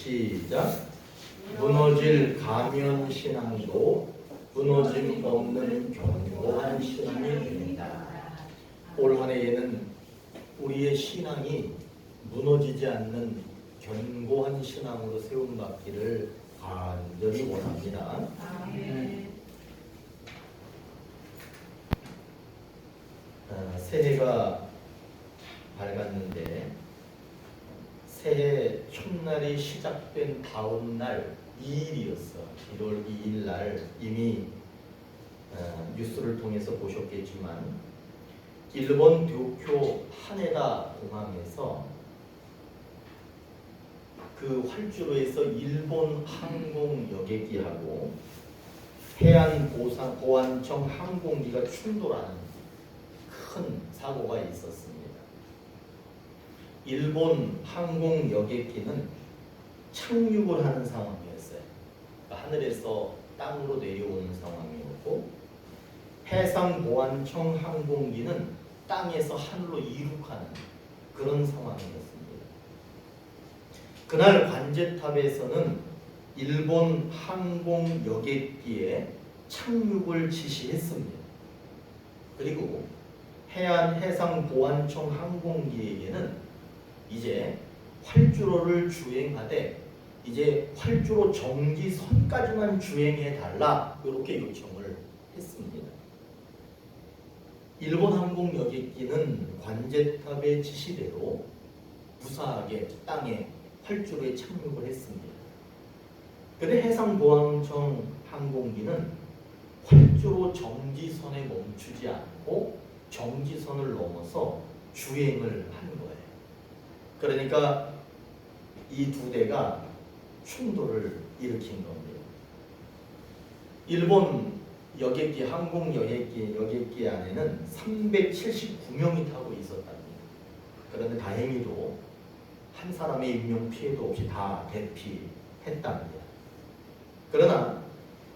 시작. 무너질 가면 신앙도 무너짐 없는 견고한 신앙이 됩니다. 올 한 해에는 우리의 신앙이 무너지지 않는 견고한 신앙으로 세움받기를 간절히 원합니다. 새해가 밝았는데 새해 첫날이 시작된 다음 날 2일이었어. 1월 2일 날 이미 뉴스를 통해서 보셨겠지만 일본 도쿄 하네다 공항에서 그 활주로에서 일본 항공 여객기하고 해안보안청 항공기가 충돌하는 큰 사고가 있었습니다. 일본 항공 여객기는 착륙을 하는 상황이었어요. 그러니까 하늘에서 땅으로 내려오는 상황이었고 해상보안청 항공기는 땅에서 하늘로 이륙하는 그런 상황이었습니다. 그날 관제탑에서는 일본 항공 여객기에 착륙을 지시했습니다. 그리고 해상보안청 항공기에게는 이제 활주로를 주행하되 이제 활주로 정지선까지만 주행해달라 이렇게 요청을 했습니다. 일본 항공 여객기는 관제탑의 지시대로 무사하게 땅에 활주로에 착륙을 했습니다. 그런데 해상보안청 항공기는 활주로 정지선에 멈추지 않고 정지선을 넘어서 주행을 한 거예요. 그러니까 이 두 대가 충돌을 일으킨 겁니다. 일본 여객기, 항공 여객기 안에는 379명이 타고 있었답니다. 그런데 다행히도 한 사람의 인명 피해도 없이 다 대피했답니다. 그러나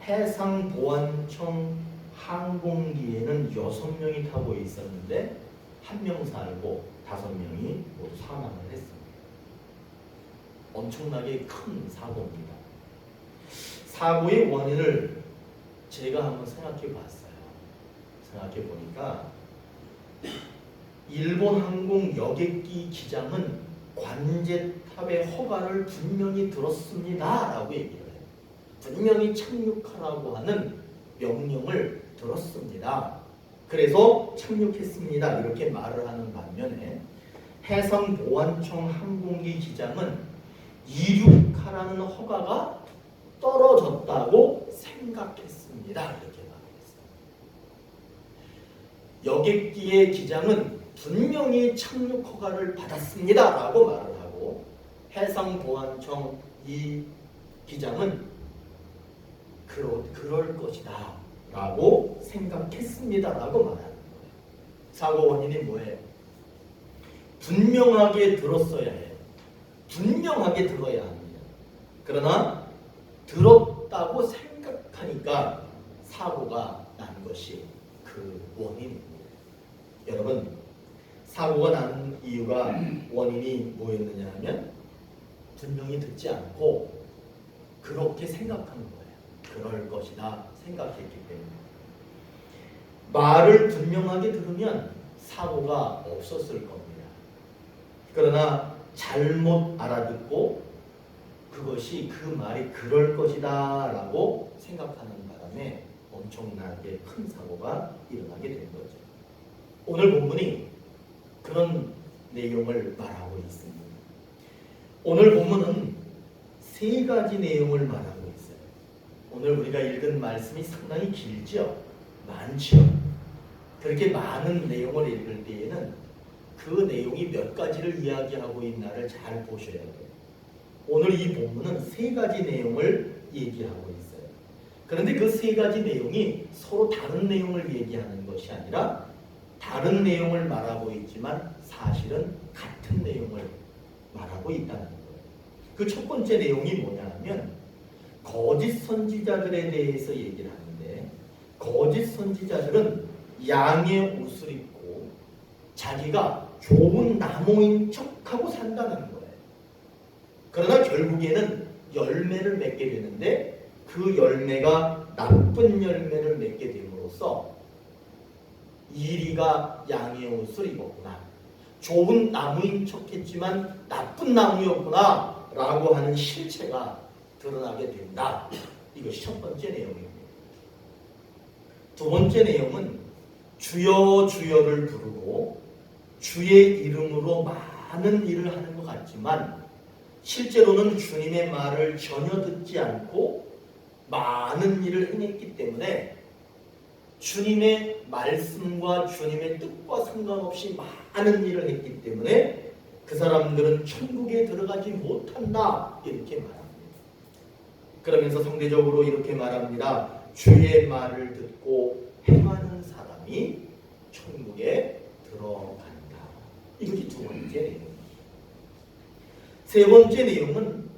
해상보안청 항공기에는 6명이 타고 있었는데 1명 살고 5명이 모두 사망을 했습니다. 엄청나게 큰 사고입니다. 사고의 원인을 제가 한번 생각해 봤어요. 생각해 보니까 일본 항공 여객기 기장은 관제탑의 허가를 분명히 들었습니다 라고 얘기를 해요. 분명히 착륙하라고 하는 명령을 들었습니다. 그래서 착륙했습니다 이렇게 말을 하는 반면에 해상보안청 항공기 기장은 이륙하라는 허가가 떨어졌다고 생각했습니다 이렇게 말했어요. 여객기의 기장은 분명히 착륙 허가를 받았습니다 라고 말을 하고 해상보안청 이 기장은 그럴 것이다 라고 생각했습니다 라고 말하는 거예요. 사고 원인이 뭐예요? 분명하게 들었어야 해요. 분명하게 들어야 합니다. 그러나 들었다고 생각하니까 사고가 난 것이 그 원인입니다. 여러분 사고가 난 이유가 원인이 뭐였느냐 하면 분명히 듣지 않고 그렇게 생각하는 거예요. 그럴 것이다 생각했기 때문에. 말을 분명하게 들으면 사고가 없었을 겁니다. 그러나 잘못 알아듣고 그것이 그 말이 그럴 것이다 라고 생각하는 바람에 엄청나게 큰 사고가 일어나게 된 거죠. 오늘 본문이 그런 내용을 말하고 있습니다. 오늘 본문은 3가지 내용을 말하고 있어요. 오늘 우리가 읽은 말씀이 상당히 길죠? 많죠? 그렇게 많은 내용을 읽을 때에는 그 내용이 몇 가지를 이야기하고 있나를 잘 보셔야 돼요. 오늘 이 본문은 3가지 내용을 얘기하고 있어요. 그런데 그 3가지 내용이 서로 다른 내용을 얘기하는 것이 아니라 다른 내용을 말하고 있지만 사실은 같은 내용을 말하고 있다는 거예요. 그 첫 번째 내용이 뭐냐 하면 거짓 선지자들에 대해서 얘기를 하는데 거짓 선지자들은 양의 옷을 입고 자기가 좋은 나무인 척하고 산다는 거예요. 그러나 결국에는 열매를 맺게 되는데 그 열매가 나쁜 열매를 맺게 됨으로써 이리가 양의 옷을 입었구나. 좋은 나무인 척했지만 나쁜 나무였구나 라고 하는 실체가 드러나게 된다. 이것이 첫 번째 내용입니다. 두 번째 내용은 주여 주여를 부르고 주의 이름으로 많은 일을 하는 것 같지만 실제로는 주님의 말을 전혀 듣지 않고 많은 일을 행했기 때문에 주님의 말씀과 주님의 뜻과 상관없이 많은 일을 했기 때문에 그 사람들은 천국에 들어가지 못한다 이렇게 말합니다. 그러면서 상대적으로 이렇게 말합니다. 주의 말을 듣고 행하는 사람이 천국에 들어간다. 이것이 두 번째 내용입니다. 세 번째 내용은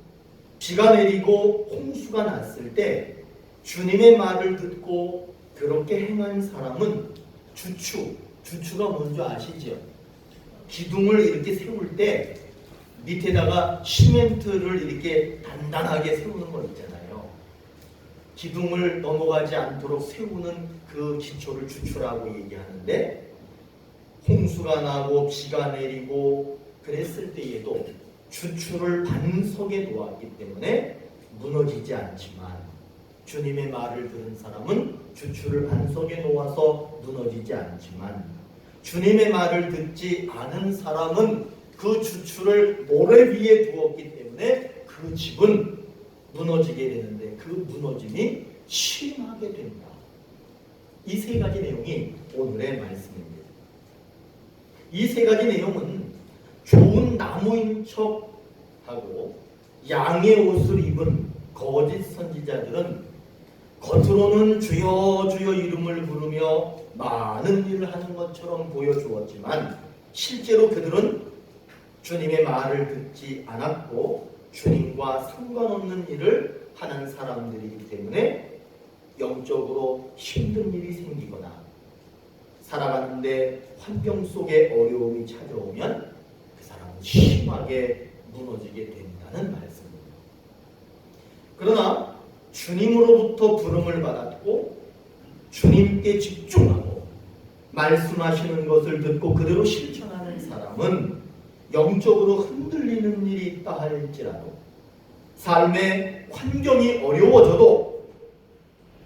비가 내리고 홍수가 났을 때 주님의 말을 듣고 그렇게 행한 사람은 주추가 뭔지 아시죠? 기둥을 이렇게 세울 때 밑에다가 시멘트를 이렇게 단단하게 세우는 거 있잖아요. 기둥을 넘어가지 않도록 세우는 그 기초를 주추라고 얘기하는데 홍수가 나고 비가 내리고 그랬을 때에도 주추를 반석에 놓았기 때문에 무너지지 않지만 주님의 말을 들은 사람은 주추를 반석에 놓아서 무너지지 않지만 주님의 말을 듣지 않은 사람은 그 주추를 모래 위에 두었기 때문에 그 집은 무너지게 되는데 그 무너짐이 심하게 된다. 이 세 가지 내용이 오늘의 말씀입니다. 이 세 가지 내용은 좋은 나무인 척하고 양의 옷을 입은 거짓 선지자들은 겉으로는 주여 주여 이름을 부르며 많은 일을 하는 것처럼 보여주었지만 실제로 그들은 주님의 말을 듣지 않았고 주님과 상관없는 일을 하는 사람들이기 때문에 영적으로 힘든 일이 생기거나 살아가는데 환경 속에 어려움이 찾아오면 그 사람은 심하게 무너지게 된다는 말씀입니다. 그러나 주님으로부터 부름을 받았고 주님께 집중하고 말씀하시는 것을 듣고 그대로 실천하는 사람은 영적으로 흔들리는 일이 있다 할지라도 삶의 환경이 어려워져도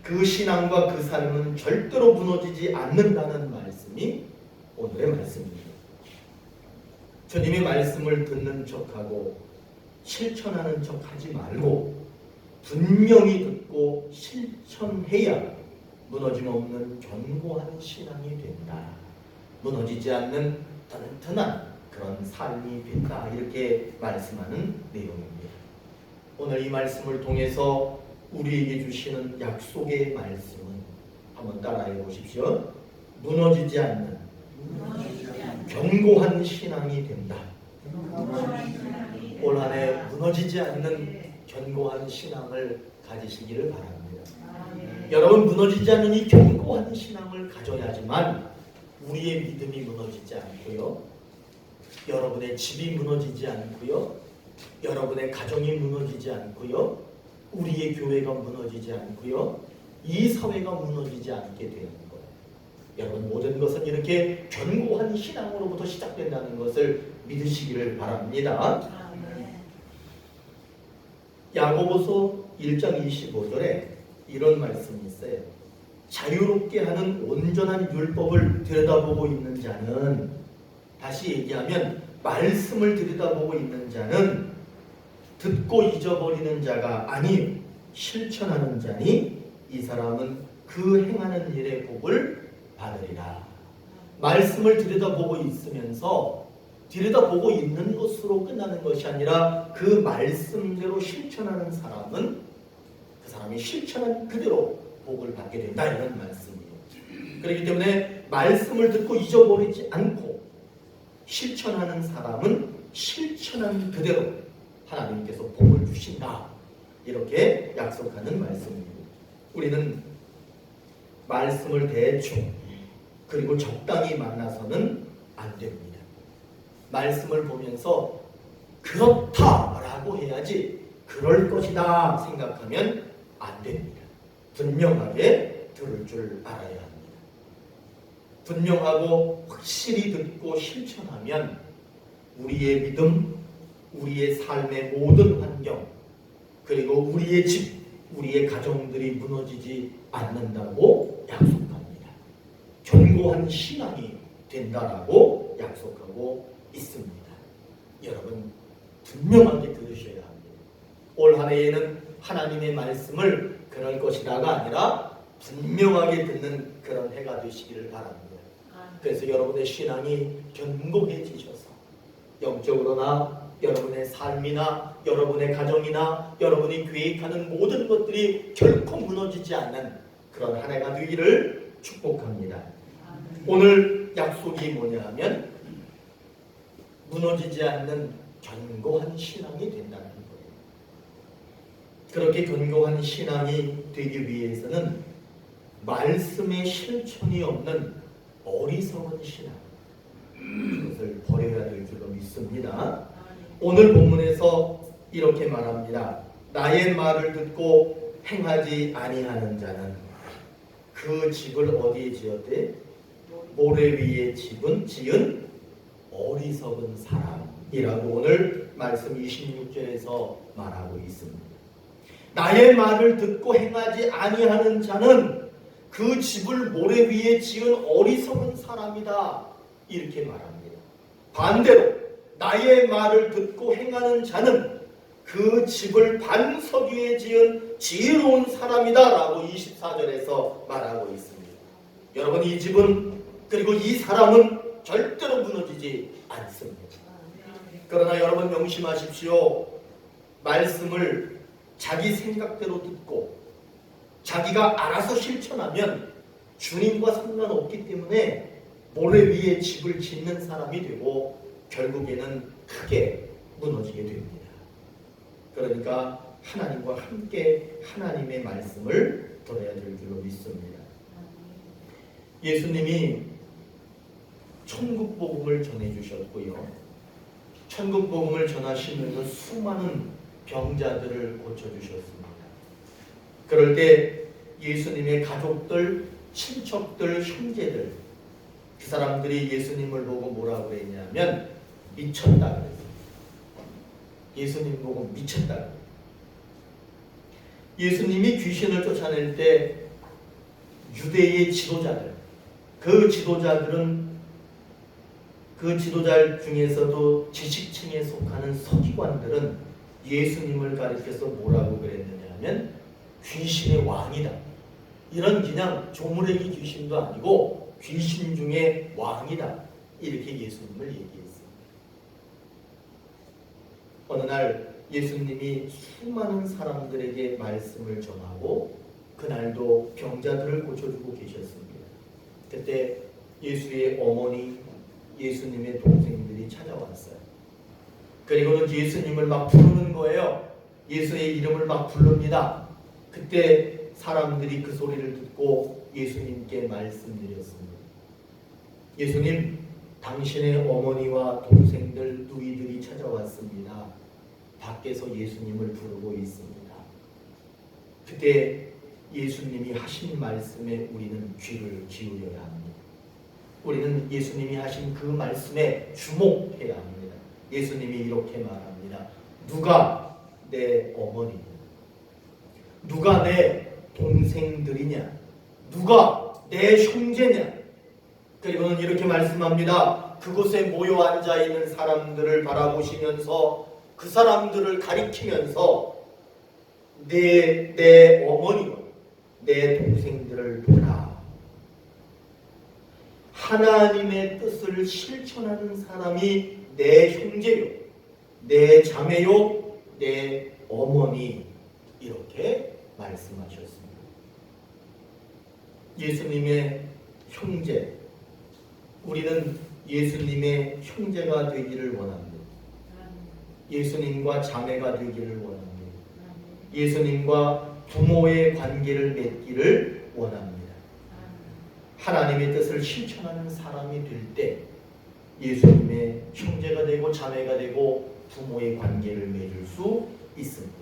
그 신앙과 그 삶은 절대로 무너지지 않는다는 말씀이 오늘의 말씀입니다. 주님의 말씀을 듣는 척하고 실천하는 척하지 말고 분명히 듣고 실천해야 무너짐 없는 견고한 신앙이 된다. 무너지지 않는 튼튼한 그런 삶이 된다. 이렇게 말씀하는 내용입니다. 오늘 이 말씀을 통해서 우리에게 주시는 약속의 말씀은 한번 따라해 보십시오. 무너지지 않는 견고한 신앙이 된다. 올 한 해 무너지지 않는 견고한 신앙을 가지시기를 바랍니다. 여러분 무너지지 않는 이 견고한 신앙을 가져야지만 우리의 믿음이 무너지지 않고요. 여러분의 집이 무너지지 않고요. 여러분의 가정이 무너지지 않고요. 우리의 교회가 무너지지 않고요. 이 사회가 무너지지 않게 되는 거예요. 여러분 모든 것은 이렇게 견고한 신앙으로부터 시작된다는 것을 믿으시기를 바랍니다. 야고보서 1장 25절에 이런 말씀이 있어요. 자유롭게 하는 온전한 율법을 들여다보고 있는 자는, 다시 얘기하면 말씀을 들여다보고 있는 자는 듣고 잊어버리는 자가 아니 실천하는 자니 이 사람은 그 행하는 일의 복을 받으리라. 말씀을 들여다보고 있으면서 들여다보고 있는 것으로 끝나는 것이 아니라 그 말씀대로 실천하는 사람은 그 사람이 실천한 그대로 복을 받게 된다. 이런 말씀이에요. 그렇기 때문에 말씀을 듣고 잊어버리지 않고 실천하는 사람은 실천한 그대로 하나님께서 복을 주신다. 이렇게 약속하는 말씀입니다. 우리는 말씀을 대충 그리고 적당히 만나서는 안 됩니다. 말씀을 보면서 그렇다라고 해야지 그럴 것이다 생각하면 안 됩니다. 분명하게 들을 줄 알아야 합니다. 분명하고 확실히 듣고 실천하면 우리의 믿음, 우리의 삶의 모든 환경, 그리고 우리의 집, 우리의 가정들이 무너지지 않는다고 약속합니다. 견고한 신앙이 된다라고 약속하고 있습니다. 여러분 분명하게 들으셔야 합니다. 올 한 해에는 하나님의 말씀을 그럴 것이다가 아니라 분명하게 듣는 그런 해가 되시기를 바랍니다. 그래서 여러분의 신앙이 견고해지셔서 영적으로나 여러분의 삶이나 여러분의 가정이나 여러분이 계획하는 모든 것들이 결코 무너지지 않는 그런 한 해가 되기를 축복합니다. 오늘 약속이 뭐냐 하면 무너지지 않는 견고한 신앙이 된다는 거예요. 그렇게 견고한 신앙이 되기 위해서는 말씀의 실천이 없는 어리석은 신앙, 그것을 버려야 될 줄로 믿습니다. 오늘 본문에서 이렇게 말합니다. 나의 말을 듣고 행하지 아니하는 자는 그 집을 어디에 지었대? 모래 위에 지은 어리석은 사람이라고 오늘 말씀 26절에서 말하고 있습니다. 나의 말을 듣고 행하지 아니하는 자는 그 집을 모래 위에 지은 어리석은 사람이다, 이렇게 말합니다. 반대로 나의 말을 듣고 행하는 자는 그 집을 반석 위에 지은 지혜로운 사람이다 라고 24절에서 말하고 있습니다. 여러분, 이 집은 그리고 이 사람은 절대로 무너지지 않습니다. 그러나 여러분 명심하십시오. 말씀을 자기 생각대로 듣고 자기가 알아서 실천하면 주님과 상관없기 때문에 모래 위에 집을 짓는 사람이 되고 결국에는 크게 무너지게 됩니다. 그러니까 하나님과 함께 하나님의 말씀을 들어야 될 줄로 믿습니다. 예수님이 천국 복음을 전해주셨고요. 천국 복음을 전하시면서 수많은 병자들을 고쳐주셨습니다. 그럴 때 예수님의 가족들, 친척들, 형제들, 그 사람들이 예수님을 보고 뭐라고 그랬냐면 미쳤다 그랬어요. 예수님 보고 미쳤다 그랬어요. 예수님이 귀신을 쫓아낼 때 유대의 지도자들, 그 지도자 중에서도 지식층에 속하는 서기관들은 예수님을 가리켜서 뭐라고 그랬느냐 하면 귀신의 왕이다. 이런 그냥 조무래기 귀신도 아니고 귀신 중에 왕이다. 이렇게 예수님을 얘기했습니다. 어느 날 예수님이 수많은 사람들에게 말씀을 전하고 그날도 병자들을 고쳐주고 계셨습니다. 그때 예수의 어머니, 예수님의 동생들이 찾아왔어요. 그리고는 예수님을 막 부르는 거예요. 예수의 이름을 막 부릅니다. 그때 사람들이 그 소리를 듣고 예수님께 말씀드렸습니다. 예수님, 당신의 어머니와 동생들, 누이들이 찾아왔습니다. 밖에서 예수님을 부르고 있습니다. 그때 예수님이 하신 말씀에 우리는 귀를 기울여야 합니다. 우리는 예수님이 하신 그 말씀에 주목해야 합니다. 예수님이 이렇게 말합니다. 누가 내 어머니냐? 누가 내 동생들이냐? 누가 내 형제냐? 그리고는 이렇게 말씀합니다. 그곳에 모여 앉아 있는 사람들을 바라보시면서 그 사람들을 가리키면서 내 어머니와 내 동생들을 보라. 하나님의 뜻을 실천하는 사람이 내 형제요, 내 자매요, 내 어머니, 이렇게 말씀하셨습니다. 예수님의 형제, 우리는 예수님의 형제가 되기를 원합니다. 예수님과 자매가 되기를 원합니다. 예수님과 부모의 관계를 맺기를 원합니다. 하나님의 뜻을 실천하는 사람이 될 때 예수님의 형제가 되고 자매가 되고 부모의 관계를 맺을 수 있습니다.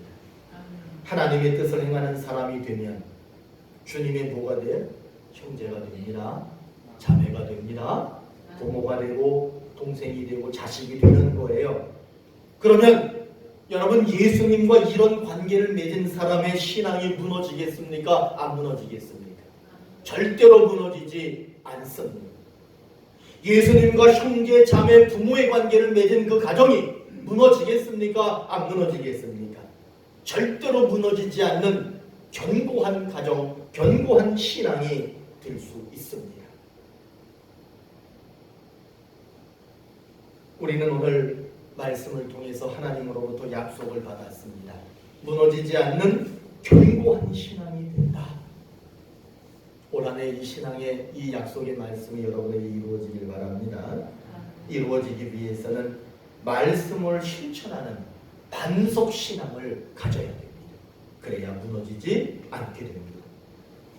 하나님의 뜻을 행하는 사람이 되면 주님의 뭐가 돼요? 형제가 됩니다. 자매가 됩니다. 부모가 되고 동생이 되고 자식이 되는 거예요. 그러면 여러분, 예수님과 이런 관계를 맺은 사람의 신앙이 무너지겠습니까? 안 무너지겠습니까? 절대로 무너지지 않습니다. 예수님과 형제, 자매, 부모의 관계를 맺은 그 가정이 무너지겠습니까? 안 무너지겠습니까? 절대로 무너지지 않는 견고한 가정, 견고한 신앙이 될 수 있습니다. 우리는 오늘 말씀을 통해서 하나님으로부터 약속을 받았습니다. 무너지지 않는 견고한 신앙이 된다. 올 한 해 이 신앙의 이 약속의 말씀이 여러분에게 이루어지길 바랍니다. 이루어지기 위해서는 말씀을 실천하는 반석 신앙을 가져야 됩니다. 그래야 무너지지 않게 됩니다.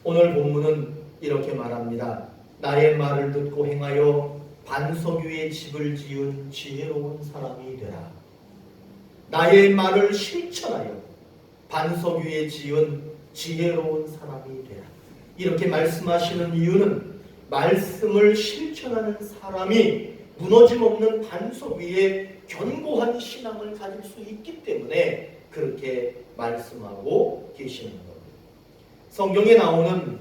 오늘 본문은 이렇게 말합니다. 나의 말을 듣고 행하여 반석 위에 집을 지은 지혜로운 사람이 되라. 나의 말을 실천하여 반석 위에 지은 지혜로운 사람이 되라. 이렇게 말씀하시는 이유는 말씀을 실천하는 사람이 무너짐 없는 반석 위에 견고한 신앙을 가질 수 있기 때문에 그렇게 말씀하고 계시는 겁니다. 성경에 나오는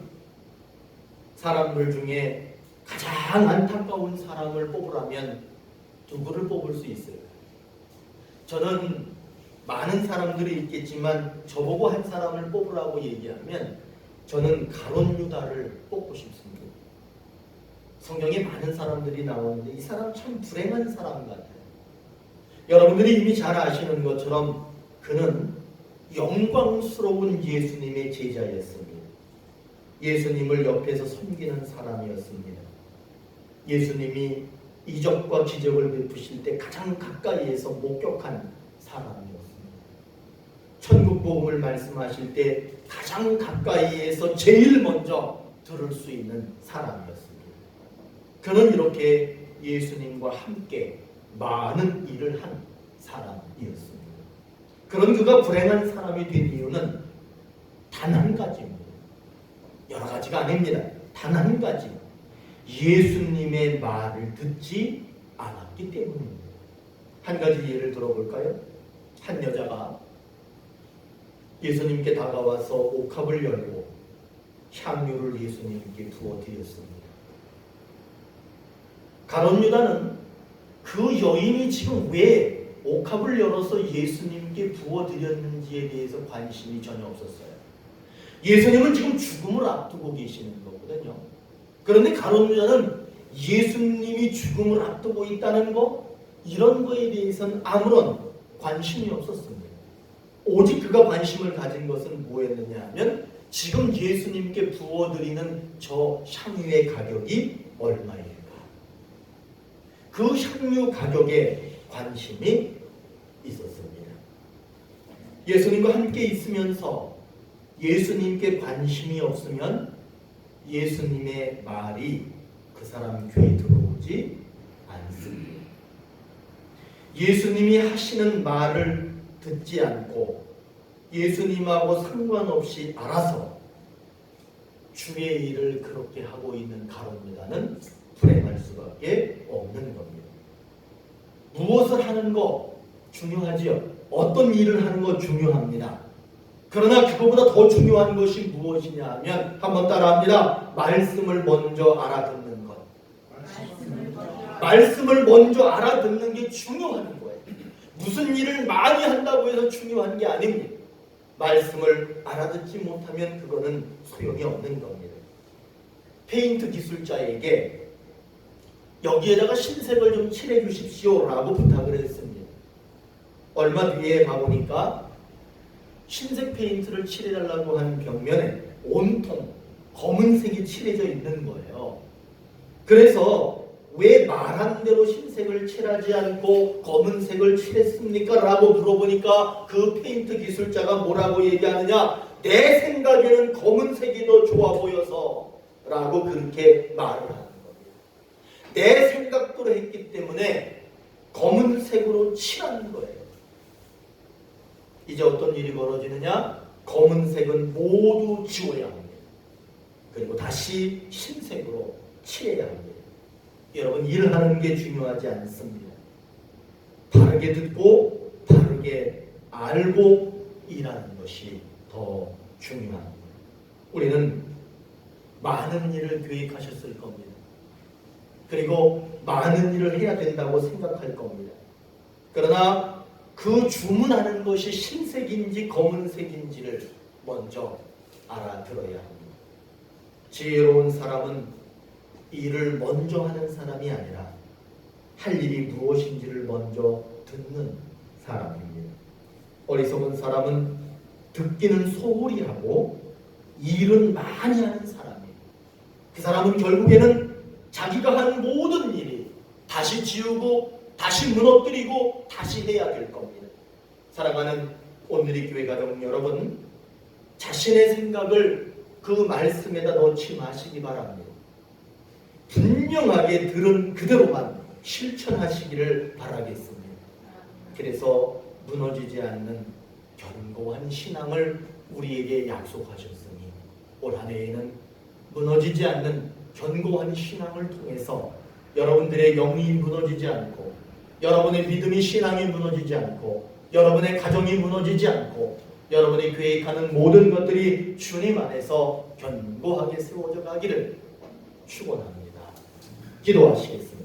사람들 중에 가장 안타까운 사람을 뽑으라면 누구를 뽑을 수 있을까요? 저는 많은 사람들이 있겠지만 저보고 한 사람을 뽑으라고 얘기하면 저는 가룟 유다를 뽑고 싶습니다. 성경에 많은 사람들이 나오는데 이 사람 참 불행한 사람 같아요. 여러분들이 이미 잘 아시는 것처럼 그는 영광스러운 예수님의 제자였습니다. 예수님을 옆에서 섬기는 사람이었습니다. 예수님이 이적과 기적을 베푸실 때 가장 가까이에서 목격한 사람이었습니다. 천국 복음을 말씀하실 때 가장 가까이에서 제일 먼저 들을 수 있는 사람이었습니다. 그는 이렇게 예수님과 함께 많은 일을 한 사람이었습니다. 그런 그가 불행한 사람이 된 이유는 단 한 가지입니다. 여러 가지가 아닙니다. 단 한 가지. 예수님의 말을 듣지 않았기 때문입니다. 한 가지 예를 들어볼까요? 한 여자가 예수님께 다가와서 옥합을 열고 향유를 예수님께 부어드렸습니다. 가룟 유다는 그 여인이 지금 왜 옥합을 열어서 예수님께 부어드렸는지에 대해서 관심이 전혀 없었어요. 예수님은 지금 죽음을 앞두고 계시는 거거든요. 그런데 가룟 유다는 예수님이 죽음을 앞두고 있다는 거, 이런 거에 대해서는 아무런 관심이 없었습니다. 오직 그가 관심을 가진 것은 뭐였느냐 하면 지금 예수님께 부어드리는 저 향유의 가격이 얼마일까? 그 향유 가격에 관심이 있었습니다. 예수님과 함께 있으면서 예수님께 관심이 없으면 예수님의 말이 그 사람 귀에 들어오지 않습니다. 예수님이 하시는 말을 듣지 않고 예수님하고 상관없이 알아서 주의 일을 그렇게 하고 있는 가룟 유다는 불행할 수밖에 없는 겁니다. 무엇을 하는 거 중요하지요. 어떤 일을 하는 거 중요합니다. 그러나 그거보다 더 중요한 것이 무엇이냐 하면 한번 따라합니다. 말씀을 먼저 알아듣는 것. 말씀을 먼저 알아듣는 게 중요한 거예요. 무슨 일을 많이 한다고 해서 중요한 게 아닙니다. 말씀을 알아듣지 못하면 그거는 소용이 없는 겁니다. 페인트 기술자에게 여기에다가 신색을 좀 칠해 주십시오라고 부탁을 했습니다. 얼마 뒤에 가보니까 흰색 페인트를 칠해달라고 한 벽면에 온통 검은색이 칠해져 있는 거예요. 그래서 왜 말한 대로 흰색을 칠하지 않고 검은색을 칠했습니까? 라고 물어보니까 그 페인트 기술자가 뭐라고 얘기하느냐? 내 생각에는 검은색이 더 좋아 보여서 라고 그렇게 말을 하는 겁니다. 내 생각대로 했기 때문에 검은색으로 칠한 거예요. 이제 어떤 일이 벌어지느냐? 검은색은 모두 지워야 합니다. 그리고 다시 흰색으로 칠해야 합니다. 여러분, 일하는 게 중요하지 않습니다. 바르게 듣고 바르게 알고 일하는 것이 더 중요합니다. 우리는 많은 일을 계획하셨을 겁니다. 그리고 많은 일을 해야 된다고 생각할 겁니다. 그러나 그 주문하는 것이 흰색인지 검은색인지를 먼저 알아들어야 합니다. 지혜로운 사람은 일을 먼저 하는 사람이 아니라 할 일이 무엇인지를 먼저 듣는 사람입니다. 어리석은 사람은 듣기는 소홀히 하고 일은 많이 하는 사람이에요. 그 사람은 결국에는 자기가 한 모든 일이 다시 지우고 다시 무너뜨리고 다시 해야 될 겁니다. 사랑하는 오늘의 교회 가족 여러분, 자신의 생각을 그 말씀에다 넣지 마시기 바랍니다. 분명하게 들은 그대로만 실천하시기를 바라겠습니다. 그래서 무너지지 않는 견고한 신앙을 우리에게 약속하셨으니 올 한 해에는 무너지지 않는 견고한 신앙을 통해서 여러분들의 영이 무너지지 않고, 여러분의 믿음이 신앙이 무너지지 않고, 여러분의 가정이 무너지지 않고, 여러분이 계획하는 모든 것들이 주님 안에서 견고하게 세워져 가기를 축원합니다. 기도하시겠습니다.